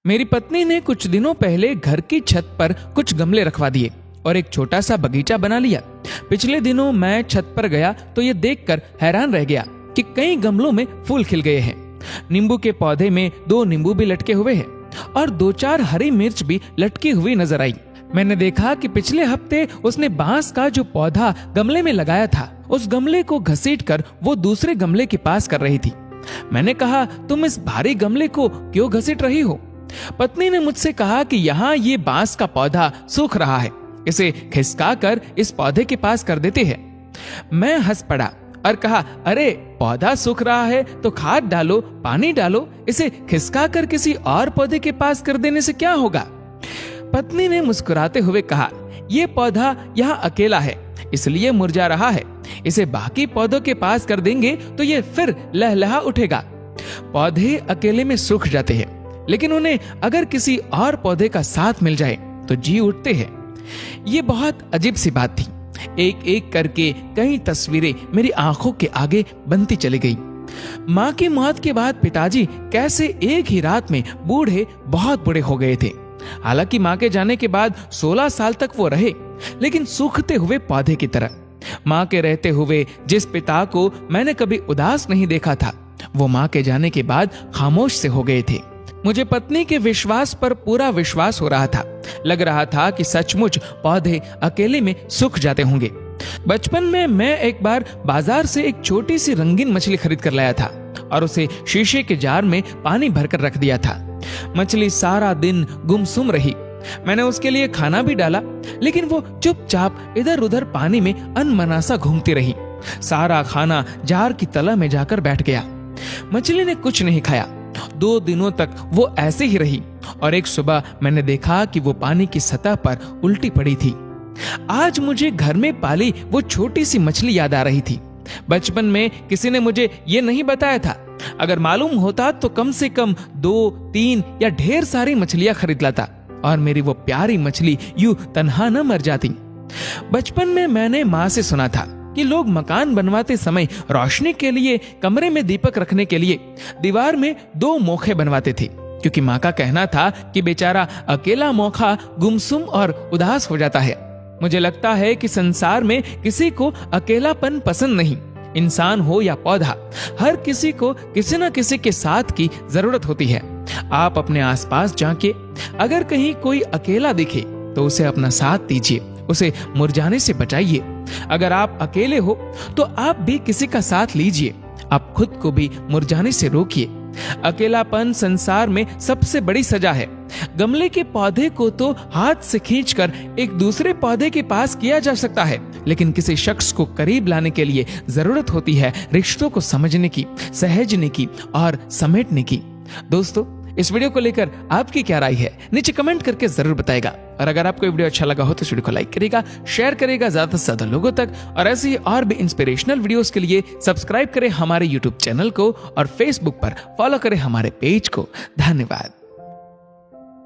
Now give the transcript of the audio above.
मेरी पत्नी ने कुछ दिनों पहले घर की छत पर कुछ गमले रखवा दिए और एक छोटा सा बगीचा बना लिया। पिछले दिनों मैं छत पर गया तो ये देखकर हैरान रह गया कि कई गमलों में फूल खिल गए हैं। नींबू के पौधे में 2 नींबू भी लटके हुए हैं और 2-4 हरी मिर्च भी लटकी हुई नजर आई। मैंने देखा कि पिछले हफ्ते उसने बांस का जो पौधा गमले में लगाया था, उस गमले को घसीटकर वो दूसरे गमले के पास कर रही थी। मैंने कहा, तुम इस भारी गमले को क्यों घसीट रही हो? पत्नी ने मुझसे कहा कि यहाँ ये बांस का पौधा सूख रहा है, इसे खिसकाकर इस पौधे के पास कर देते हैं। मैं हंस पड़ा और कहा, अरे पौधा सूख रहा है तो खाद डालो, पानी डालो, इसे खिसकाकर किसी और पौधे के पास कर देने से क्या होगा? पत्नी ने मुस्कुराते हुए कहा, ये पौधा यहाँ अकेला है इसलिए मुरझा रहा है, इसे बाकी पौधों के पास कर देंगे तो ये फिर लहलहा उठेगा। पौधे अकेले में सूख जाते हैं, लेकिन उन्हें अगर किसी और पौधे का साथ मिल जाए तो जी उठते हैं। ये बहुत अजीब सी बात थी। एक एक करके कई तस्वीरें मेरी आंखों के आगे बनती चली गई। माँ की मौत के बाद पिताजी कैसे एक ही रात में बहुत बूढ़े हो गए थे। हालांकि माँ के जाने के बाद 16 साल तक वो रहे, लेकिन सूखते हुए पौधे की तरह। माँ के रहते हुए जिस पिता को मैंने कभी उदास नहीं देखा था, वो माँ के जाने के बाद खामोश से हो गए थे। मुझे पत्नी के विश्वास पर पूरा विश्वास हो रहा था। लग रहा था कि सचमुच पौधे अकेले में सूख जाते होंगे। बचपन में मैं एक बार बाजार से एक छोटी सी रंगीन मछली खरीद कर लाया था और उसे शीशे के जार में पानी भरकर रख दिया था। मछली सारा दिन गुमसुम रही। मैंने उसके लिए खाना भी डाला, लेकिन वो चुपचाप इधर उधर पानी में अनमनासा घूमती रही। सारा खाना जार की तला में जाकर बैठ गया। मछली ने कुछ नहीं खाया। 2 दिनों तक वो ऐसे ही रही और एक सुबह मैंने देखा कि वो पानी की सतह पर उल्टी पड़ी थी। आज मुझे घर में पाली वो छोटी सी मछली याद आ रही थी। बचपन में किसी ने मुझे ये नहीं बताया था। अगर मालूम होता तो कम से कम 2-3 या ढेर सारी मछलियां खरीद लाता और मेरी वो प्यारी मछली यूं तन्हा न मर जाती। बचपन में मैंने माँ से सुना था कि लोग मकान बनवाते समय रोशनी के लिए कमरे में दीपक रखने के लिए दीवार में 2 मोखे बनवाते थे, क्योंकि माँ का कहना था कि बेचारा अकेला मोखा गुमसुम और उदास हो जाता है। मुझे लगता है कि संसार में किसी को अकेलापन पसंद नहीं। इंसान हो या पौधा, हर किसी को किसी न किसी के साथ की जरूरत होती है। आप अपने आसपास झांकिए, अगर कहीं कोई अकेला दिखे तो उसे अपना साथ दीजिए, उसे मुरझाने से बचाइए। अगर आप अकेले हो तो आप भी किसी का साथ लीजिए, आप खुद को भी मुरझाने से रोकिए। अकेलापन संसार में सबसे बड़ी सजा है। गमले के पौधे को तो हाथ से खींचकर एक दूसरे पौधे के पास किया जा सकता है, लेकिन किसी शख्स को करीब लाने के लिए जरूरत होती है रिश्तों को समझने की, सहेजने की और समेटने की। दोस्तों, इस वीडियो को लेकर आपकी क्या राय है, नीचे कमेंट करके जरूर बताएगा। और अगर आपको वीडियो अच्छा लगा हो तो इस वीडियो को लाइक करेगा, शेयर करेगा ज्यादा से ज्यादा लोगों तक। और ऐसे ही और भी इंस्पिरेशनल वीडियोस के लिए सब्सक्राइब करें हमारे यूट्यूब चैनल को और फेसबुक पर फॉलो करें हमारे पेज को। धन्यवाद।